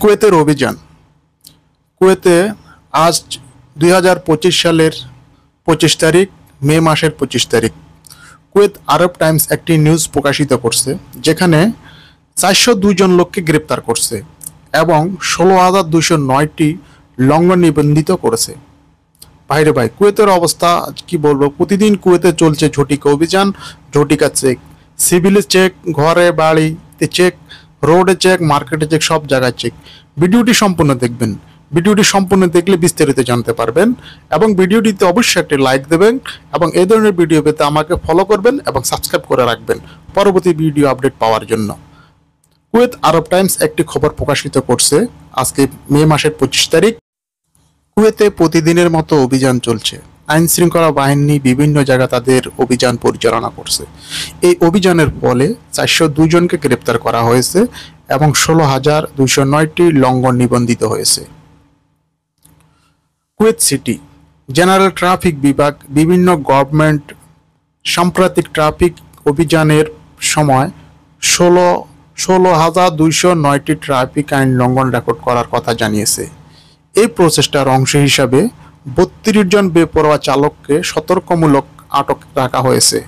কুয়েতের অভিযান। কুয়েতে আজ 2025 সালের 25 তারিখ, মে মাসের 25 তারিখ, কুয়েত আরব টাইমস একটি নিউজ প্রকাশিত করছে, যেখানে 402 জন লোককে গ্রেপ্তার করছে এবং 16,209টি লঙ্ঘন নিবন্ধিত করেছে। ভাইরে ভাই, কুয়েতের অবস্থা কি বলবো। প্রতিদিন কুয়েতে চলছে ঝটিকা অভিযান, ঝটিকা চেক, সিভিলে চেক, ঘরে বাড়িতে চেক, রোডে চেক, মার্কেটে চেক, সব জায়গায় চেক। ভিডিওটি সম্পূর্ণ দেখবেন। ভিডিওটি সম্পূর্ণ দেখলে বিস্তারিত জানতে পারবেন এবং ভিডিওটিতে অবশ্যই একটি লাইক দেবেন এবং এই ধরনের ভিডিও পেতে আমাকে ফলো করবেন এবং সাবস্ক্রাইব করে রাখবেন পরবর্তী ভিডিও আপডেট পাওয়ার জন্য। কুয়েত আরব টাইমস একটি খবর প্রকাশিত করছে আজকে মে মাসের 25 তারিখ। কুয়েতে প্রতিদিনের মতো অভিযান চলছে। আইন শৃঙ্খলা বাহিনী বিভিন্ন জায়গায় তাদের অভিযান পরিচালনা করছে। এই অভিযানের ফলে 402 জনকে গ্রেপ্তার করা হয়েছে এবং 16,209টি লঙ্ঘন নিবন্ধিত হয়েছে। কুয়েত সিটি জেনারেল ট্রাফিক বিভাগ বিভিন্ন গভর্নমেন্ট সাম্প্রতিক ট্রাফিক অভিযানের সময় 16,209টি ট্রাফিক আইন লঙ্ঘন রেকর্ড করার কথা জানিয়েছে। এই প্রচেষ্টার অংশ হিসাবে 32 জন বেপরোয়া চালককে সতর্কমূলক আটক রাখা হয়েছে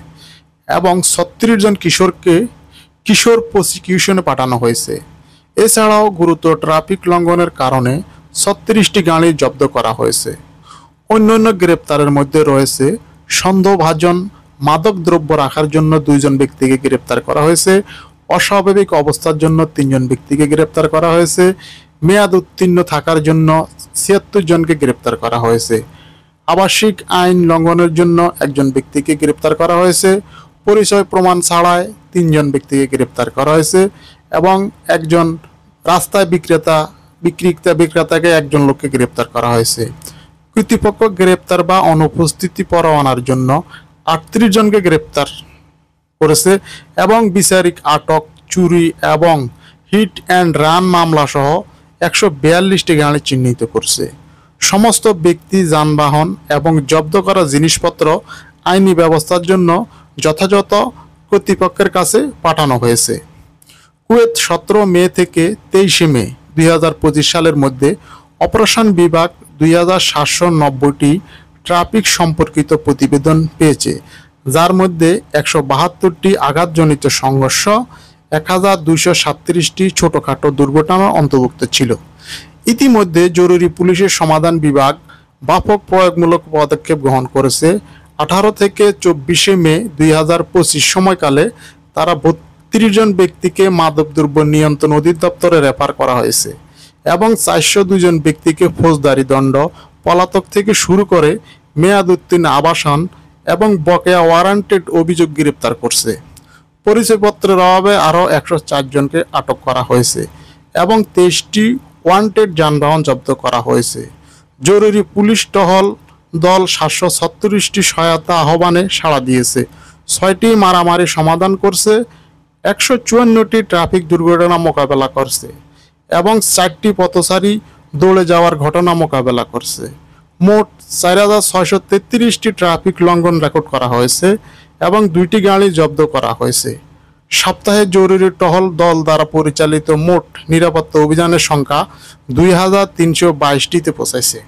এবং 36 জন কিশোর প্রসিকিউশনে পাঠানো হয়েছে। এছাড়াও গুরুতর ট্রাফিক লঙ্ঘনের কারণে 36টি গাড়ি জব্দ করা হয়েছে। অন্যান্য গ্রেপ্তারের মধ্যে রয়েছে সন্দেহভাজন মাদক দ্রব্য রাখার জন্য 2 জন ব্যক্তিকে গ্রেপ্তার করা হয়েছে, অস্বাভাবিক অবস্থার জন্য 3 জন ব্যক্তিকে গ্রেপ্তার করা হয়েছে, মেয়াদ উত্তীর্ণ থাকার জন্য 76 জনকে গ্রেপ্তার করা হয়েছে, আবাসিক আইন লঙ্ঘনের জন্য 1 জন ব্যক্তিকে গ্রেপ্তার করা হয়েছে, পরিচয় প্রমাণ ছাড়াই 3 জন ব্যক্তিকে গ্রেপ্তার করা হয়েছে এবং একজন রাস্তায় বিক্রেতাকে 1 জন লোককে গ্রেপ্তার করা হয়েছে। কর্তৃপক্ষ গ্রেপ্তার বা অনুপস্থিতি পরোয়ানার জন্য 38 জনকে গ্রেপ্তার করেছে এবং বিচারিক আটক, চুরি এবং হিট অ্যান্ড রান মামলা সহ 142টি গাড়ি চিহ্নিত করছে। সমস্ত ব্যক্তি, যানবাহন এবং জব্দ করা জিনিসপত্র আইনি ব্যবস্থার জন্য যথাযথ কর্তৃপক্ষের কাছে পাঠানো হয়েছে। কুয়েত 17 মে থেকে 23 মে 2025 সালের মধ্যে অপারেশন বিভাগ 2790টি ট্রাফিক সম্পর্কিত প্রতিবেদন পেয়েছে, যার মধ্যে 172টি আঘাতজনিত সংঘর্ষ, 1237টি ছোটখাটো দুর্ঘটনা অন্তর্ভুক্ত ছিল। ইতিমধ্যে জরুরি পুলিশের সমাধান বিভাগ ব্যাপক প্রয়োগমূলক পদক্ষেপ গ্রহণ করেছে। 18 থেকে 24 মে 2025 সময়কালে তারা 32 জন ব্যক্তিকে মাদকদ্রব্য নিয়ন্ত্রণ অধিদপ্তরে রেফার করা হয়েছে এবং 402 জন ব্যক্তিকে ফৌজদারি দণ্ড, পলাতক থেকে শুরু করে মেয়াদ উত্তীর্ণ আবাসন এবং বকেয়া ওয়ারেন্টেড অভিযোগ গ্রেপ্তার করছে। পরিচয়পত্রের অভাবে আরও 104 জনকে আটক করা হয়েছে এবং 23টি ওয়ান্টেড যানবাহন জব্দ করা হয়েছে। জরুরি পুলিশ টহল দল 736টি সহায়তা আহ্বানে সাড়া দিয়েছে, 6টি মারামারি সমাধান করছে, 154টি ট্রাফিক দুর্ঘটনা মোকাবেলা করছে এবং 4টি পথচারী দৌড়ে যাওয়ার ঘটনা মোকাবেলা করছে। মোট 4,633টি ট্রাফিক লঙ্ঘন রেকর্ড করা হয়েছে এবং 2টি গাড়ি জব্দ করা হয়েছে। সপ্তাহে জরুরি টহল দল দ্বারা পরিচালিত মোট নিরাপত্তা অভিযানের সংখ্যা 2,322টিতে পৌঁছেছে।